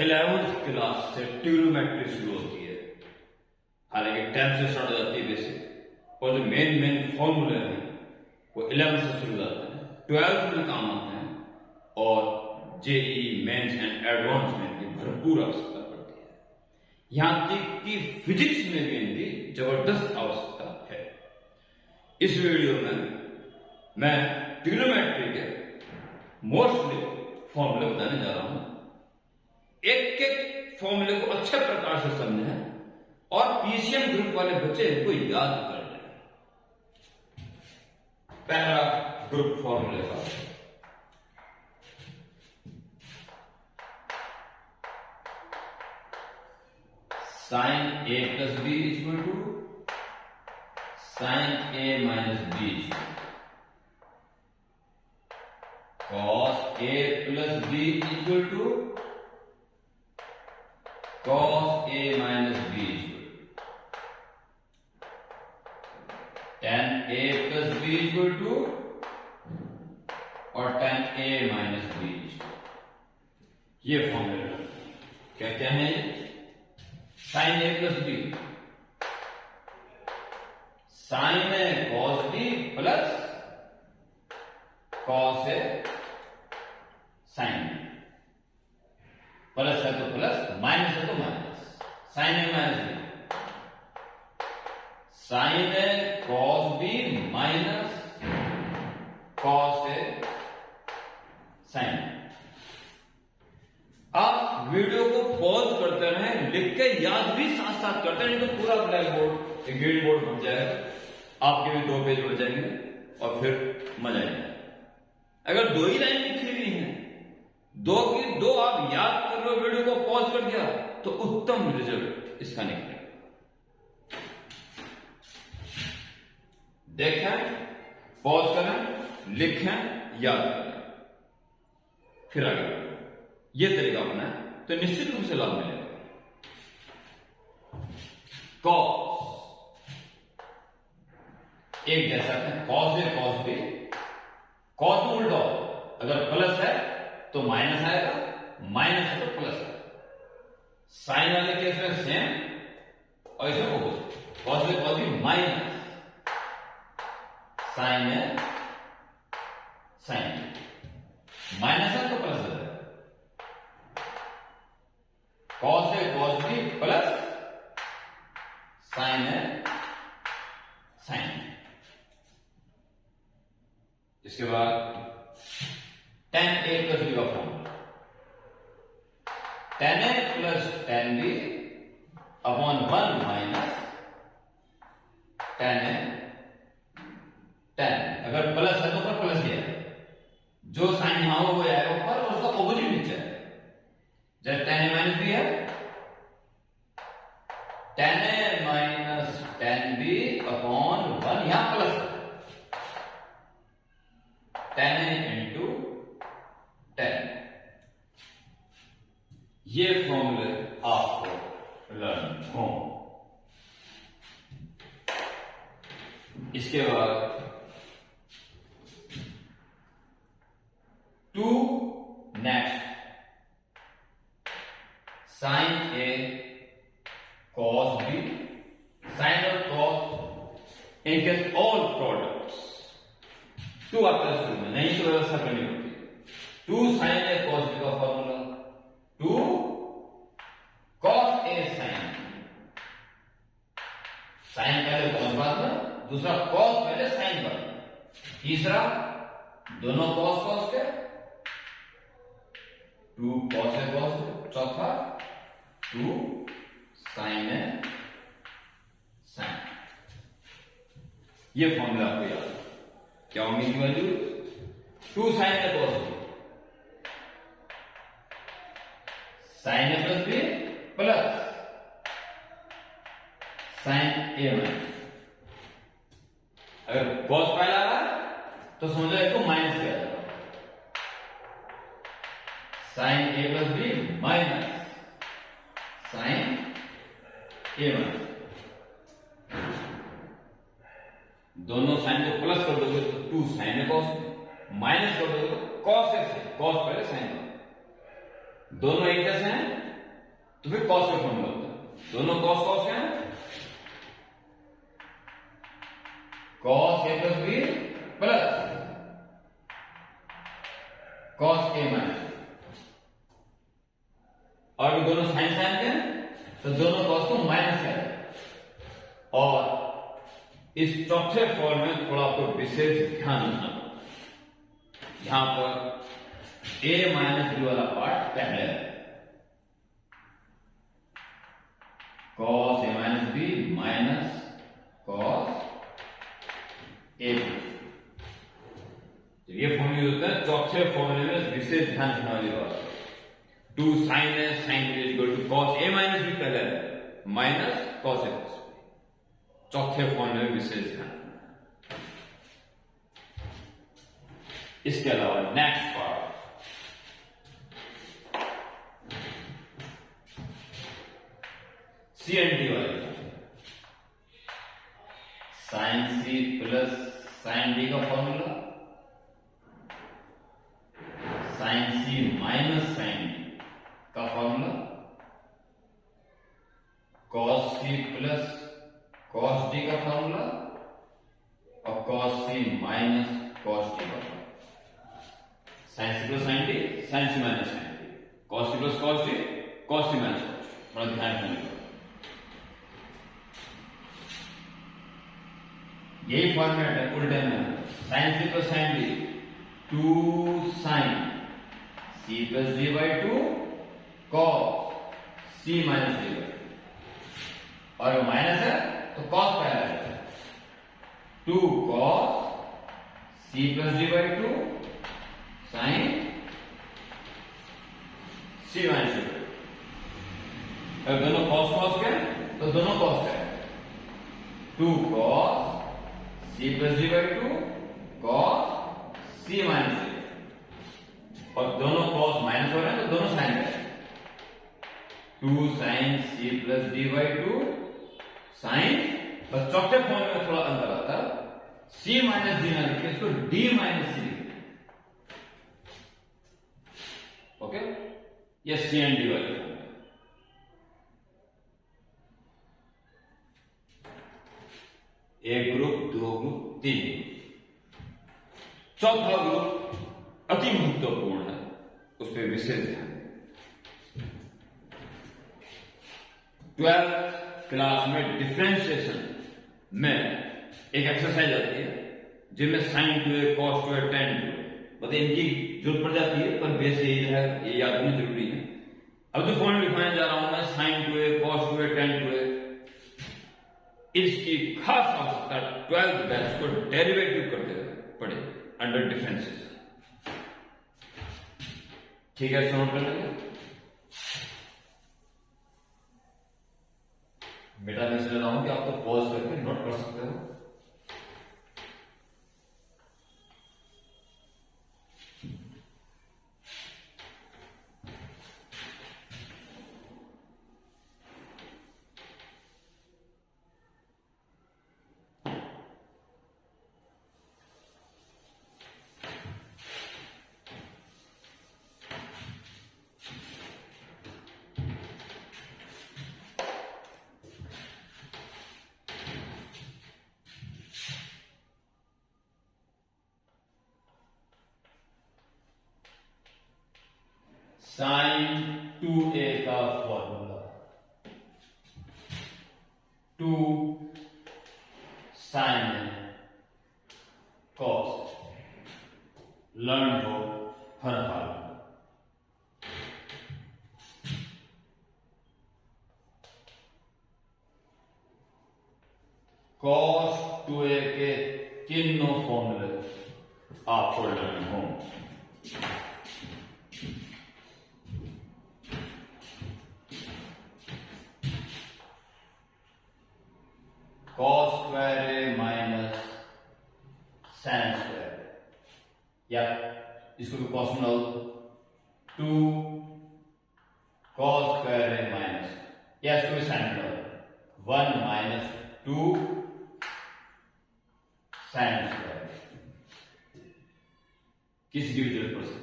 11th class से trigonometry शुरू होती है, हालांकि 10th से स्टार्ट हो जाती है बेसिक, और जो मेन फॉर्मूले हैं वो 11th से शुरू हो जाते हैं, 12th में काम आते हैं, और जेईई मेंस एंड एडवांस में भी भरपूर आवश्यकता पड़ती है। यहां तक कि फिजिक्स में भी इनकी जबरदस्त आवश्यकता है। इस वीडियो में मैं ट्रिग्नोमेट्री के मोस्टली फॉर्मूले बताने जा रहा हूं। एक एक फॉर्मूले को अच्छे प्रकार से समझें और पीसीएम ग्रुप वाले बच्चे इनको याद कर लें। पहला ग्रुप फॉर्मूले का sine A plus B equal to sine A minus B, cos A plus B equal to cos a minus b, tan a plus b equal to और tan a minus b, ये formula कहते हैं sin a plus b, sin a cos b plus cos a sin b, plus है तो plus, minus है तो minus, sign A minus B, sign A cos B minus cos A sign. आप video को pause करते रहें, लिख के याद भी साथ साथ करते रहें, तो पूरा ब्लैक बोर्ड एक ग्रीन बोर्ड बन जाएगा, आपके भी 2 पेज बढ़ जाएंगे और फिर मजा आएगा। अगर 2 ही लाइन लिखी हुई है, 2 की 2 आप याद कर लो, वीडियो को पॉज कर दिया, तो उत्तम रिजल्ट इसका निकलेगा। देखें, पॉज करें, लिखें, याद करें, फिर आगे बढ़ें। यह तरीका अपना है तो निश्चित रूप से लाभ मिलेगा। कॉस एक जैसा है, cos A cos B, cos उल्टा अगर प्लस है तो माइनस आएगा, माइनस है तो प्लस आएगा। साइन वाले केस में सेम और इसे opposite, cos A cos B minus sign है साइन, माइनस है तो प्लस है, cos A cos B plus sign है साइन। इसके बाद tan a प्लस बी का formula, tan a plus tan b upon 1 minus tan a tan, अगर plus है तो ऊपर प्लस ही है, जो साइन यहां हो जाएगा ऊपर और उसका ऑपोजिट नीचे है। जैसे tan a माइनस b है, tan a minus tan b upon 1, यहां प्लस है, tan a इंटू 10। ये फॉर्मूले आपको लर्न हो। इसके बाद 2 नेक्स्ट साइन ए कॉस बी, साइन और कॉस इनके ऑल प्रोडक्ट्स 2 आता है शुरू में, नहीं तो व्यवस्था करनी होती है। 2 साइन ए कॉस बी का formula, 2 cos A sign, sign पहले कॉस बाद में, दूसरा कॉस पहले साइन बाद में, तीसरा दोनों कॉस कॉस के, 2 कॉस ए कॉस बी, चौथा 2 साइन ए साइन। ये फॉर्मूला आपको याद है। क्या होंगे की value? 2 sign A cos B, sign A plus B plus sign A minus. अगर कॉस पहला आ रहा है तो समझो इसको माइनस किया जाएगा, sign A plus B minus sign A minus. दोनों साइन को प्लस कर दोगे तो 2 साइन ए कॉस, माइनस कर दोगे तो कॉस ए, कॉस पहले साइन, दोनों एक जैसे हैं तो फिर कॉस का फॉर्मूला होता है, दोनों कॉस कॉस क्या है, cos A plus B plus cos A minus, और दोनों साइन साइन के हैं तो दोनों कॉस को माइनस कर, और इस चौथे फॉर्म में थोड़ा आपको विशेष ध्यान रखना, यहां पर a माइनस बी वाला पार्ट पहले है, cos a minus B minus cos a plus, ये फॉर्मूला होता है चौथे फॉर्मूले में विशेष ध्यान रखने वाली बात, 2 sin a sin b equal to cos a minus B पहले है माइनस cos a प्लस, चौथे फॉर्मूले में विशेष ध्यान। इसके अलावा next part C and D वाले, sine C plus sine D का formula, sine C minus sine D का formula, cos C plus cos D का फॉर्मूला, और cos C minus cos D का formula, sine C plus sine D, sine C minus sine D, cos C plus cos D, cos C minus cos D, थोड़ा ध्यान रखना, यही format है उल्टे में, sine C plus sine D 2 sine C plus D by 2 cos C minus D by 2, और minus है तो कॉस पहले है, 2 cos C plus D by 2 sine C minus D, अब दोनों कॉस कॉस क्या है तो दोनों कॉस क्या है, 2 cos C plus D by 2 cos C minus D, और दोनों कॉस माइनस हो रहे हैं तो दोनों साइन है, 2 sine C plus D by 2 sine, बस चौथे फॉर्म में थोड़ा अंतर आता है, सी माइनस डी ना लिखे इसको डी माइनस सी लिखे, ओके, ये सी एंड डी वाले फॉर्म, एक ग्रुप, 2 ग्रुप, 3 ग्रुप, चौथा ग्रुप अति महत्वपूर्ण है, उस पर विशेष ध्यान। 12th क्लास में डिफरेंशिएशन में एक एक्सरसाइज आती है जिनमें sign 2a, cos 2a, tan 2a, मतलब इनकी जरूरत पड़ जाती है, पर बेस यही है, ये याद होना जरूरी है। अब जो फॉर्मूला लिखवाने जा रहा हूं मैं, sign 2a, cos 2a, tan 2a, इसकी खास आवश्यकता 12th बैच को डेरिवेटिव करते हुए पढ़े अंडर डिफरेंशिएशन, ठीक है, नोट कर लेंगे। बेटा मैं इसलिए रहा हूं कि आप तो पॉज करके नोट कर सकते हो। साइन 2a का फॉर्मूला, 2 साइन कॉस, लर्न हो हर हाल में, cos 2a के तीनों फॉर्मूले आपको लर्न हो, cos स्क्वायर ए माइनस साइन स्क्वायर, या इसको भी cos में लो, 2 cos स्क्वायर ए माइनस, या इसको भी साइन में लो, 1 माइनस 2 साइन स्क्वायर, किसी की भी जरूरत पड़ सकती है।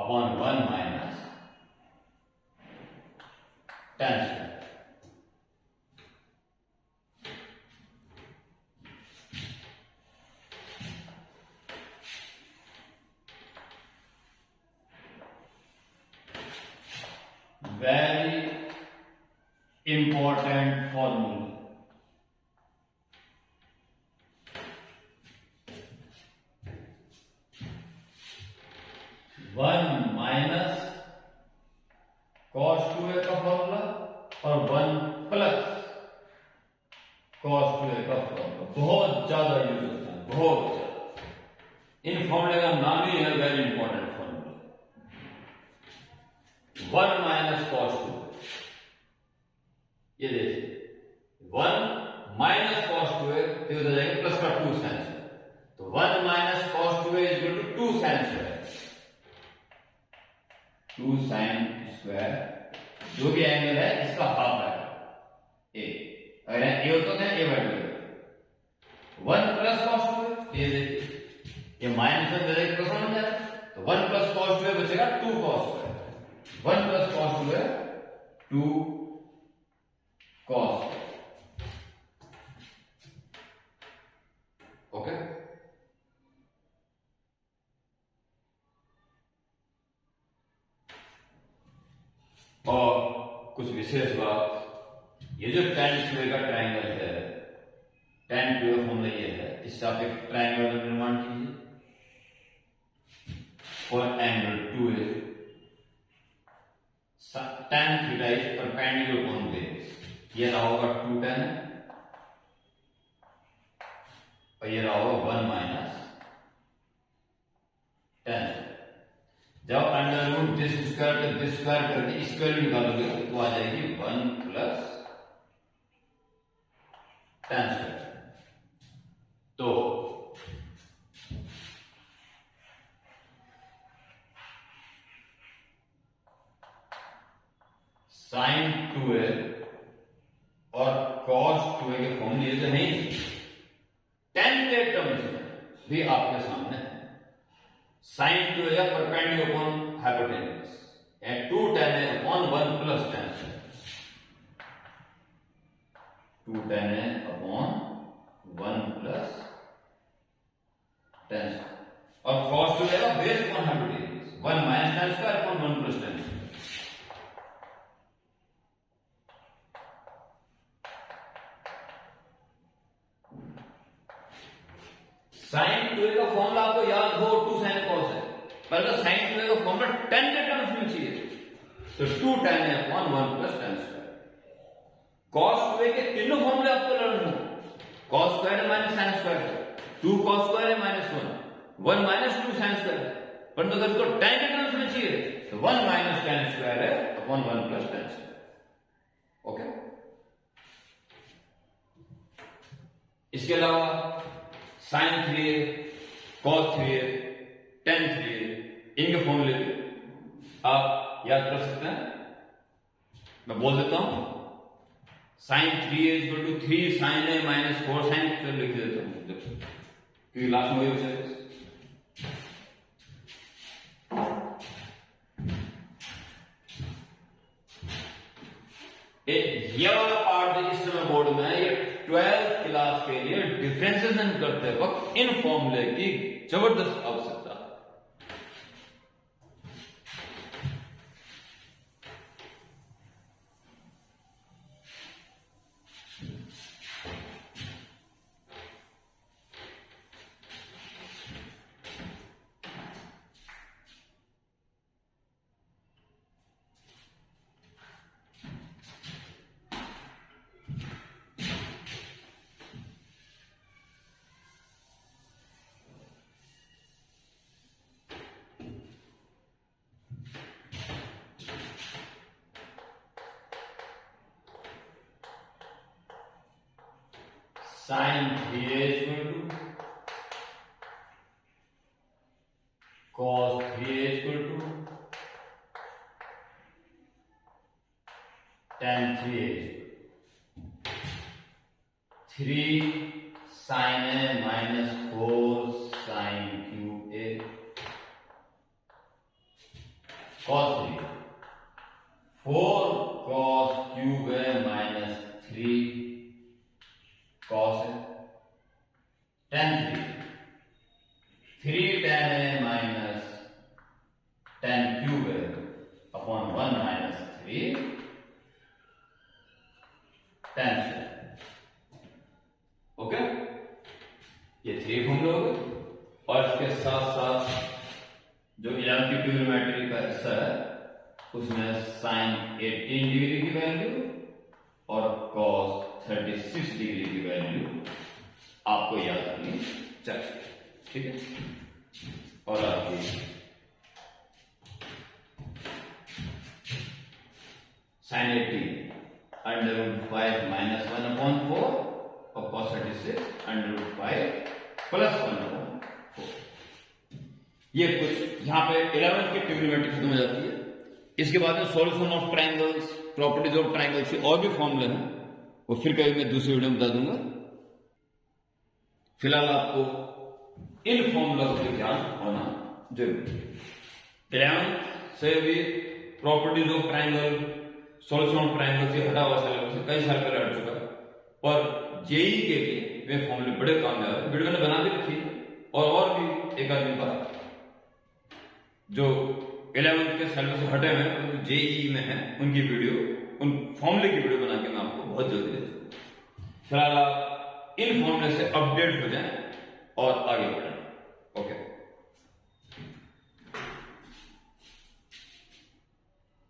Upon 1 minus tan square. Very important formula. One minus cos 2a का फॉर्मूला और 1 प्लस कॉस 2a का फॉर्मूला बहुत ज्यादा यूज होता है, बहुत ज्यादा। इन फॉर्मूले का नाम ही है very important formula. 1 minus cos 2, ये देखिए 1 माइनस कॉस 2a तो हो जाएगा प्लस का 2 साइन स्क्वायर, तो 1 minus cos 2a is equal to 2 sine square. 2 sine square जो भी एंगल है इसका हाफ है ए, अगर ए होता है ए बाय 2, 1 प्लस कॉस 2a, ये देखिए ये माइनस में डायरेक्ट प्लस हो जाएगा, तो 1 प्लस कॉस 2a बचेगा 2 cos 2a, 1 plus cos 2a 2 cos, okay. और कुछ विशेष बात, ये जो tan स्क्वायर का ट्रायंगल है, tan स्क्वायर फॉर्मूला ये है, इससे आप एक ट्रायंगल का निर्माण कीजिए और angle 2a, tan theta is perpendicular upon base, ये रहा होगा 2 tan और ये रहा होगा 1 माइनस tan। जब अंडर रूट दिस स्क्वायर पे दिस स्क्वायर करके स्क्वायर निकालोगे तो आ जाएगी 1 प्लस tan स्क्वायर। तो साइन 2a और cos 2a के फॉर्मूले तो नहीं, tan के टर्म्स में भी आपके सामने है। साइन 2a या perpendicular upon hypotenuse and 2 tan a upon 1 plus tan square, 2 tan a upon 1 plus tan square, और cos 2a का base upon hypotenuse 1 minus tan square upon 1 plus tan square. Sine 2a का formula आपको याद हो 2 sin cos है, पर अगर sign 2a का फॉर्मूला tan के टर्म्स में चाहिए तो 2 tan a upon 1 plus tan square. cos 2a के तीनों फॉर्मूले आपको लर्न हो, cos स्क्वायर है माइनस sin स्क्वायर है, 2 cos स्क्वायर है माइनस 1 माइनस 2 sin स्क्वायर है, परंतु अगर इसको tan के टर्म्स में चाहिए तो 1 माइनस tan स्क्वायर है upon 1 plus tan square, okay. इसके अलावा sign 3a, cos 3a, tan 3a, इनके फॉर्मूले आप याद कर सकते हैं। मैं बोल देता हूं, sine 3a equal to 3 sin a minus 4 sin, चलो लिख देता हूं क्योंकि लास्ट में वही बचा। ये वाला पार्ट जो इस समय बोर्ड में है, ये 12th क्लास के लिए डिफरेंशिएशन करते वक्त इन फॉर्मूले की जबरदस्त आवश्यकता है। Sine 3a equal to cos 3a equal to tan 3a, 3 sin a minus 4 sin cube a cos 3 4 cos cube है माइनस 3 cos है tan 3 tan है माइनस tan क्यूब है upon 1 minus 3 tan square. Okay, ये 3 formula हो गए। और इसके साथ साथ जो 11th की ट्रिग्नोमेट्री का हिस्सा है उसमें sin 18 डिग्री की वैल्यू और cos 36 डिग्री की वैल्यू आपको याद रखनी चाहिए, ठीक है। और आपकी sin 18 under root 5 minus 1 upon 4 और cos 36 under root 5 plus 1 upon 4। ये कुछ यहाँ पे 11th की ट्रिग्नोमेट्री खत्म हो जाती है। इसके बाद में solution of triangles, properties of triangles के और भी फॉर्मूले हैं, वो फिर कभी मैं दूसरी वीडियो में बता दूंगा। फिलहाल आपको इन फॉर्मूला को ध्यान होना जरूरी है। 11th से भी properties of triangle, solution of triangle से हटा हुआ सिलेबस से कई साल पहले हट चुका है, पर जेई के लिए वे फॉर्मूले बड़े काम में आ रहे हैं। वीडियो मैंने बना भी रखी है और भी एक आदमी का जो 11th के सिलेबस से हटे हुए हैं, जेई में है, उनकी वीडियो, उन फॉर्मूले की वीडियो बना के मैं आपको बहुत जल्दी दे दूंगा। फिलहाल आप इन फॉर्मूले से अपडेट हो जाएं और आगे बढ़ें।